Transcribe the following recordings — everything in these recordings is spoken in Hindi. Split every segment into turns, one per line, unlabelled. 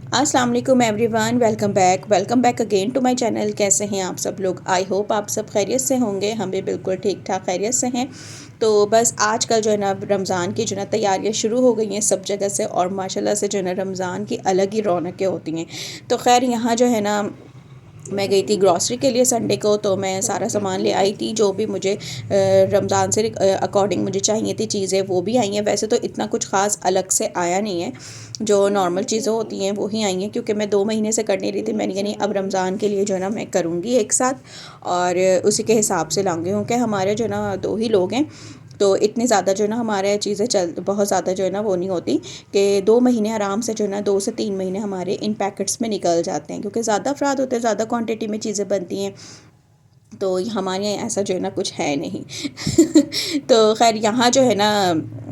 अस्सलाम वालेकुम everyone, welcome back again to my channel. कैसे हैं आप सब लोग? आई होप आप सब खैरियत से होंगे। हम भी बिल्कुल ठीक ठाक खैरियत से हैं। तो बस आजकल जो है ना रमज़ान की जो है ना तैयारियां शुरू हो गई हैं सब जगह से, और माशाल्लाह से जो है ना रमज़ान की अलग ही रौनकें होती हैं। तो खैर यहाँ जो है ना मैं गई थी ग्रॉसरी के लिए संडे को, तो मैं सारा सामान ले आई थी जो भी मुझे रमज़ान से अकॉर्डिंग मुझे चाहिए थी चीज़ें, वो भी आई हैं। वैसे तो इतना कुछ ख़ास अलग से आया नहीं है, जो नॉर्मल चीज़ें होती हैं वो ही आई हैं, क्योंकि मैं 2 महीने से कर नहीं रही थी। मैंने कहा नहीं, अब रमज़ान के लिए जो है ना मैं करूँगी एक साथ, और उसी के हिसाब से लाऊंगी, क्योंकि हमारे जो है ना 2 ही लोग हैं। तो इतनी ज़्यादा जो है ना हमारे चीज़ें चल बहुत ज़्यादा जो है ना वो नहीं होती कि 2 महीने आराम से जो है ना 2 से 3 महीने हमारे इन पैकेट्स में निकल जाते हैं, क्योंकि ज़्यादा अफराद होते हैं, ज़्यादा क्वांटिटी में चीज़ें बनती हैं। तो हमारे यहाँ ऐसा जो है ना कुछ है नहीं। तो खैर यहाँ जो है ना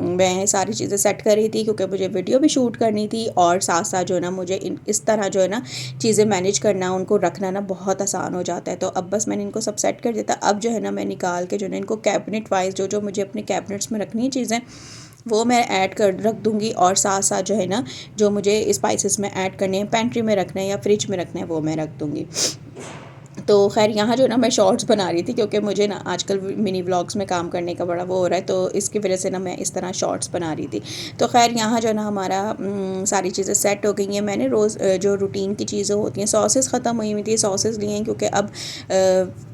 मैं सारी चीज़ें सेट कर रही थी, क्योंकि मुझे वीडियो भी शूट करनी थी, और साथ साथ जो है ना मुझे इस तरह जो है ना चीज़ें मैनेज करना, उनको रखना ना बहुत आसान हो जाता है। तो अब बस मैंने इनको सब सेट कर दिया था। अब जो है ना मैं निकाल के जो है ना इनको कैबिनेट वाइज जो जो मुझे अपने कैबिनेट्स में रखनी है चीज़ें, वो मैं ऐड कर रख दूँगी। और साथ साथ जो है ना जो मुझे स्पाइसेस में ऐड करने हैं, पेंट्री में रखना है या फ्रिज में रखना है, वो मैं रख दूँगी। तो खैर यहाँ जो ना मैं शॉर्ट्स बना रही थी, क्योंकि मुझे ना आजकल मिनी व्लॉग्स में काम करने का बड़ा वो हो रहा है, तो इसकी वजह से ना मैं इस तरह शॉर्ट्स बना रही थी। तो खैर यहाँ जो ना हमारा सारी चीज़ें सेट हो गई हैं। मैंने रोज़ जो रूटीन की चीज़ें होती हैं, सॉसेस ख़त्म हुई हुई थी, सॉसेस लिए हैं, क्योंकि अब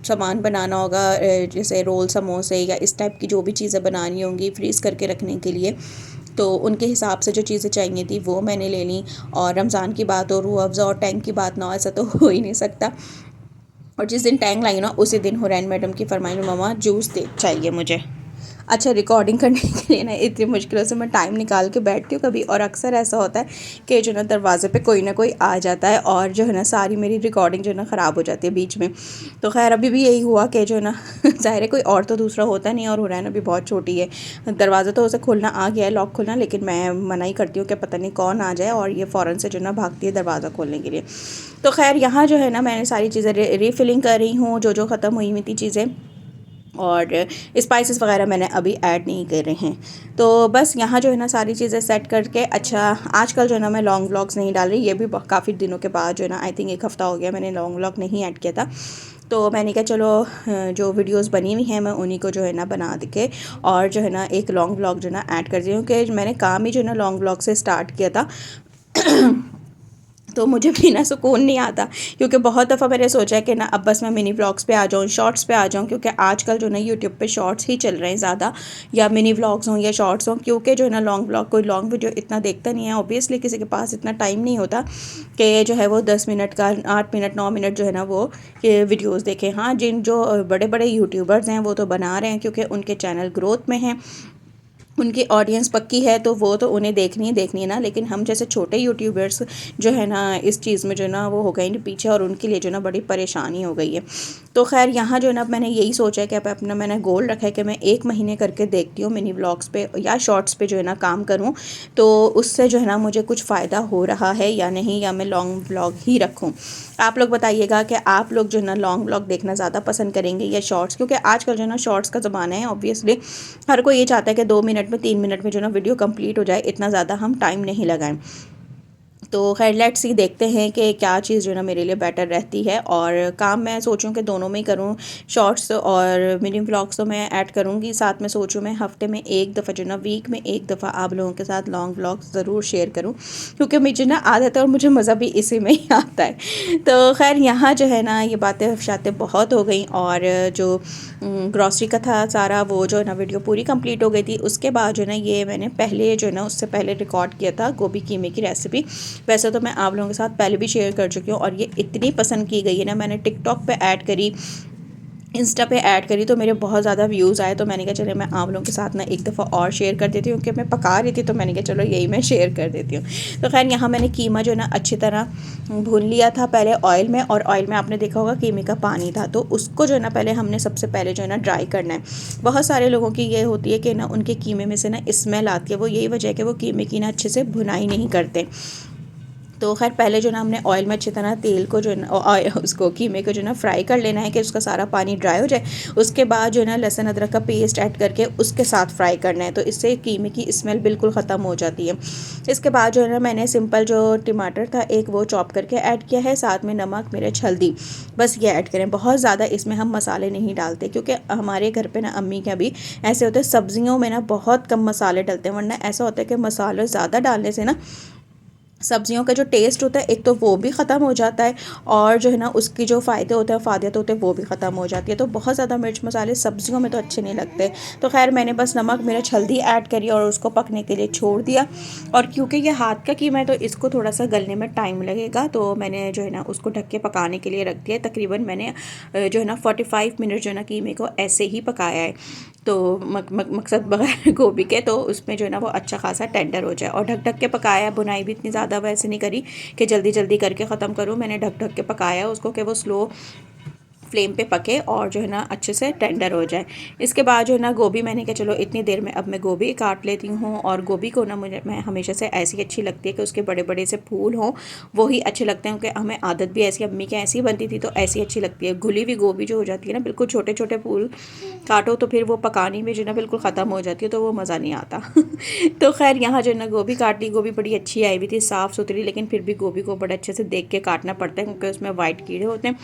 सामान बनाना होगा, जैसे रोल समोसे या इस टाइप की जो भी चीज़ें बनानी होंगी फ्रीज़ करके रखने के लिए, तो उनके हिसाब से जो चीज़ें चाहिए थी वो मैंने ले ली। और रमज़ान की बात हो, रूह अफ़ज़ा और टैंक की बात ना हो, ऐसा तो हो ही नहीं सकता। और जिस दिन टैंक लाई ना उसी दिन हुरैन मैडम की फरमाइश में, मम्मा जूस दे चाहिए मुझे। अच्छा, रिकॉर्डिंग करने के लिए ना इतनी मुश्किलों से मैं टाइम निकाल के बैठती हूँ कभी, और अक्सर ऐसा होता है कि जो ना दरवाज़े पे कोई ना कोई आ जाता है, और जो है ना सारी मेरी रिकॉर्डिंग जो है ना ख़राब हो जाती है बीच में। तो खैर अभी भी यही हुआ कि जो है ना ज़ाहिर है कोई और तो दूसरा होता नहीं, और हुरैन अभी बहुत छोटी है। दरवाज़ा तो उसे खोलना आ गया है, लॉक खोलना, लेकिन मैं मना ही करती हूँ कि पता नहीं कौन आ जाए, और ये फ़ौरन से जो ना भागती है दरवाज़ा खोलने के लिए। तो खैर यहाँ जो है ना मैंने सारी चीज़ें रीफिलिंग कर रही हूँ, जो जो ख़त्म हुई हुई थी चीज़ें, और स्पाइसेस वगैरह मैंने अभी ऐड नहीं कर रहे हैं। तो बस यहाँ जो है ना सारी चीज़ें सेट करके, अच्छा आजकल जो है ना मैं लॉन्ग व्लॉग्स नहीं डाल रही, ये भी काफ़ी दिनों के बाद जो है ना, आई थिंक 1 हफ़्ता हो गया मैंने लॉन्ग व्लॉग नहीं ऐड किया था। तो मैंने कहा चलो जो वीडियोस बनी हुई हैं मैं उन्हीं को जो है ना बना के, और जो है ना एक लॉन्ग व्लॉग जो है ना ऐड कर दी हूँ, कि मैंने काम ही जो है ना लॉन्ग व्लॉग से स्टार्ट किया था। तो मुझे भी ना सुकून नहीं आता, क्योंकि बहुत दफ़ा मैंने सोचा है कि ना अब बस मैं मिनी व्लॉग्स पे आ जाऊँ, शॉर्ट्स पे आ जाऊँ, क्योंकि आजकल जो ना यूट्यूब पे शॉर्ट्स ही चल रहे हैं ज़्यादा, या मिनी व्लॉग्स हों या शॉर्ट्स हों, क्योंकि जो है ना लॉन्ग व्लॉग कोई लॉन्ग वीडियो इतना देखता नहीं है। ऑब्वियसली किसी के पास इतना टाइम नहीं होता कि जो है वो 10 मिनट का 8 मिनट 9 मिनट जो है ना वो वीडियोज़ देखें। हाँ, जिन जो बड़े बड़े यूट्यूबर्स हैं वो तो बना रहे हैं, क्योंकि उनके चैनल ग्रोथ में हैं, उनकी ऑडियंस पक्की है, तो वो तो उन्हें देखनी है ना। लेकिन हम जैसे छोटे यूट्यूबर्स जो है ना इस चीज़ में जो है ना वो हो गए पीछे, और उनके लिए जो ना बड़ी परेशानी हो गई है। तो खैर यहाँ जो है ना मैंने यही सोचा है कि अब अपना मैंने गोल रखा है कि मैं 1 महीने करके देखती हूँ मिनी व्लॉग्स पे या शॉर्ट्स पे जो है ना काम करूँ, तो उससे जो है ना मुझे कुछ फ़ायदा हो रहा है या नहीं, या मैं लॉन्ग व्लॉग ही रखूँ। आप लोग बताइएगा कि आप लोग जो है ना लॉन्ग व्लॉग देखना ज़्यादा पसंद करेंगे या शॉर्ट्स, क्योंकि आजकल जो है ना शॉर्ट्स का ज़माना है। ऑब्वियसली हर कोई ये चाहता है कि 2 मिनट में 3 मिनट में जो ना वीडियो कंप्लीट हो जाए, इतना ज़्यादा हम टाइम नहीं लगाएं। तो खैर लेट्स सी, देखते हैं कि क्या चीज़ जो ना मेरे लिए बेटर रहती है। और काम मैं सोचूं कि दोनों में ही करूं, शॉर्ट्स और मिनी व्लॉग्स तो मैं ऐड करूंगी, साथ में सोचूं मैं हफ्ते में एक दफ़ा जो ना वीक में एक दफ़ा आप लोगों के साथ लॉन्ग व्लॉग्स ज़रूर शेयर करूं, क्योंकि मुझे ना आदत है और मुझे मज़ा भी इसी में ही आता है। तो खैर यहाँ जो है ना ये बातें शातें बहुत हो गई, और जो ग्रॉसरी का था सारा वो जो है ना वीडियो पूरी कंप्लीट हो गई थी। उसके बाद जो है ना ये मैंने पहले जो है ना उससे पहले रिकॉर्ड किया था गोभी कीमे की रेसिपी। वैसे तो मैं आप लोगों के साथ पहले भी शेयर कर चुकी हूँ, और ये इतनी पसंद की गई है ना, मैंने टिकटॉक पे ऐड करी, इंस्टा पे ऐड करी, तो मेरे बहुत ज़्यादा व्यूज़ आए। तो मैंने कहा चले मैं आप लोगों के साथ ना एक दफ़ा और शेयर कर देती हूँ, क्योंकि मैं पका रही थी, तो मैंने कहा चलो यही मैं शेयर कर देती हूँ। तो खैर यहाँ मैंने कीमा जो है ना अच्छी तरह भून लिया था पहले ऑयल में, और ऑयल में आपने देखा होगा कीमे का पानी था, तो उसको जो है ना पहले हमने सबसे पहले जो है ना ड्राई करना है। बहुत सारे लोगों की ये होती है कि ना उनके कीमे में से ना स्मेल आती है, वो यही वजह है कि वो कीमे की ना अच्छे से भुनाई नहीं करते। तो खैर पहले जो ना हमने ऑयल में अच्छी तरह तेल को जो है ना उसको कीमे को जो ना फ्राई कर लेना है कि उसका सारा पानी ड्राई हो जाए। उसके बाद जो है ना लहसुन अदरक का पेस्ट ऐड करके उसके साथ फ्राई करना है, तो इससे कीमे की स्मेल बिल्कुल ख़त्म हो जाती है। इसके बाद जो है ना मैंने सिंपल जो टमाटर था एक वो चॉप करके ऐड किया है, साथ में नमक, मिर्च, हल्दी, बस ये ऐड करें। बहुत ज़्यादा इसमें हम मसाले नहीं डालते क्योंकि हमारे घर पे ना अम्मी के भी ऐसे होते हैं, सब्जियों में ना बहुत कम मसाले डलते हैं, वरना ऐसा होता है कि मसाले ज़्यादा डालने से ना सब्जियों का जो टेस्ट होता है एक तो वो भी ख़त्म हो जाता है, और जो है ना उसकी जो फ़ायदे होते हैं, फ़ायदे होते हैं, वो भी ख़त्म हो जाती है। तो बहुत ज़्यादा मिर्च मसाले सब्जियों में तो अच्छे नहीं लगते। तो खैर मैंने बस नमक, मिर्च, हल्दी ऐड करी और उसको पकने के लिए छोड़ दिया। और क्योंकि ये हाथ का कीमा है तो इसको थोड़ा सा गलने में टाइम लगेगा, तो मैंने जो है ना उसको ढक के पकाने के लिए रख दिया। तकरीबन मैंने जो है ना 45 मिनट जो है ना कीमे को ऐसे ही पकाया है। तो मकसद बगैर गोभी के, तो उसमें जो है ना वो अच्छा खासा टेंडर हो जाए। और ढक ढक के पकाया, बुनाई भी इतनी ज़्यादा वैसे नहीं करी कि जल्दी जल्दी करके ख़त्म करूँ। मैंने ढक ढक के पकाया उसको कि वो स्लो फ्लेम पे पके और जो है ना अच्छे से टेंडर हो जाए। इसके बाद जो है ना गोभी मैंने कहा चलो इतनी देर में अब मैं गोभी काट लेती हूँ। और गोभी को ना मैं हमेशा से ऐसी अच्छी लगती है कि उसके बड़े बड़े से फूल हों, वो ही अच्छे लगते हैं, क्योंकि हमें आदत भी ऐसी, अम्मी की ऐसी बनती थी तो ऐसी अच्छी लगती है। घुली हुई गोभी जो हो जाती है ना, बिल्कुल छोटे छोटे फूल काटो तो फिर वो पकाने में जो है ना बिल्कुल ख़त्म हो जाती है, तो वो मज़ा नहीं आता। तो खैर यहाँ जो है ना गोभी काट ली। गोभी बड़ी अच्छी आई हुई थी, साफ़ सुथरी, लेकिन फिर भी गोभी को बड़े अच्छे से देख के काटना पड़ता है क्योंकि उसमें वाइट कीड़े होते हैं।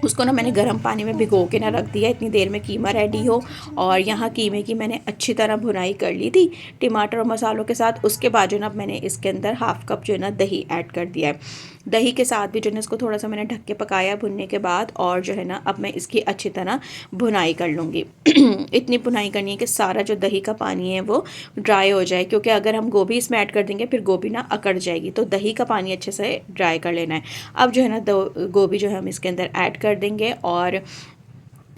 उसको ना मैंने गर्म पानी में भिगो के ना रख दिया इतनी देर में कीमा रेडी हो। और यहाँ कीमे की मैंने अच्छी तरह भुनाई कर ली थी टमाटर और मसालों के साथ। उसके बाद जो ना मैंने इसके अंदर हाफ़ कप जो है ना दही ऐड कर दिया है। दही के साथ भी जो है इसको थोड़ा सा मैंने ढक के पकाया भुनने के बाद, और जो है ना अब मैं इसकी अच्छी तरह भुनाई कर लूँगी। इतनी भुनाई करनी है कि सारा जो दही का पानी है वो ड्राई हो जाए, क्योंकि अगर हम गोभी इसमें ऐड कर देंगे फिर गोभी ना अकड़ जाएगी, तो दही का पानी अच्छे से ड्राई कर लेना है। अब जो है ना गोभी जो है हम इसके अंदर ऐड कर देंगे और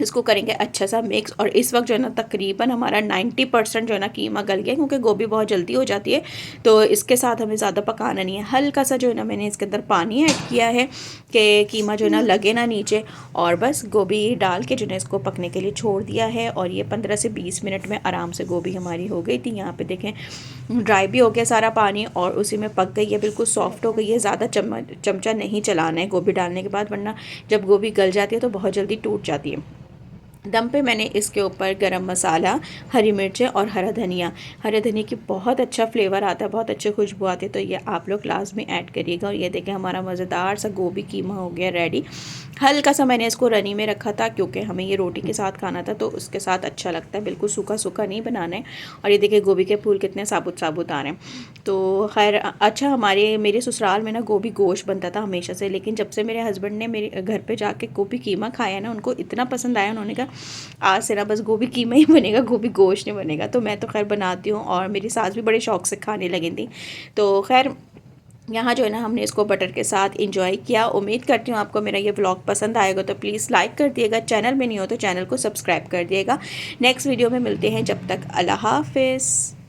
इसको करेंगे अच्छा सा मिक्स। और इस वक्त जो है ना तकरीबन हमारा 90% जो है ना कीमा गल गया, क्योंकि गोभी बहुत जल्दी हो जाती है, तो इसके साथ हमें ज़्यादा पकाना नहीं है। हल्का सा जो है ना मैंने इसके अंदर पानी ऐड किया है कि कीमा जो है ना लगे ना नीचे, और बस गोभी डाल के जो है इसको पकने के लिए छोड़ दिया है। और ये 15 से 20 मिनट में आराम से गोभी हमारी हो गई थी। यहाँ पर देखें ड्राई भी हो गया सारा पानी और उसी में पक गई है, बिल्कुल सॉफ्ट हो गई है। ज़्यादा चमचा नहीं चलाना है गोभी डालने के बाद, वरना जब गोभी गल जाती है तो बहुत जल्दी टूट जाती है। दम पे मैंने इसके ऊपर गरम मसाला, हरी मिर्चें और हरा धनिया की बहुत अच्छा फ्लेवर आता है, बहुत अच्छी खुशबू आती है, तो ये आप लोग लाजमी ऐड करिएगा। और ये देखें हमारा मज़ेदार सा गोभी कीमा हो गया रेडी। हल्का सा मैंने इसको रनी में रखा था क्योंकि हमें ये रोटी के साथ खाना था, तो उसके साथ अच्छा लगता है, बिल्कुल सूखा सूखा नहीं बनाना है। और ये देखिए गोभी के फूल कितने साबुत साबुत आ रहे हैं। तो खैर अच्छा, मेरे ससुराल में ना गोभी गोश्त बनता था हमेशा से, लेकिन जब से मेरे हस्बैंड ने मेरे घर पे जाके गोभी कीमा खाया ना, उनको इतना पसंद आया, उन्होंने कहा आज से ना बस गोभी कीमा ही बनेगा, गोभी गोश्त नहीं बनेगा। तो मैं तो खैर बनाती हूँ और मेरी सास भी बड़े शौक से खाने लगी थी। तो खैर यहाँ जो है ना हमने इसको बटर के साथ इंजॉय किया। उम्मीद करती हूँ आपको मेरा ये व्लॉग पसंद आएगा, तो प्लीज़ लाइक कर दिएगा। चैनल में नहीं हो तो चैनल को सब्सक्राइब कर दिएगा। नेक्स्ट वीडियो में मिलते हैं, जब तक अल्लाह हाफिज़।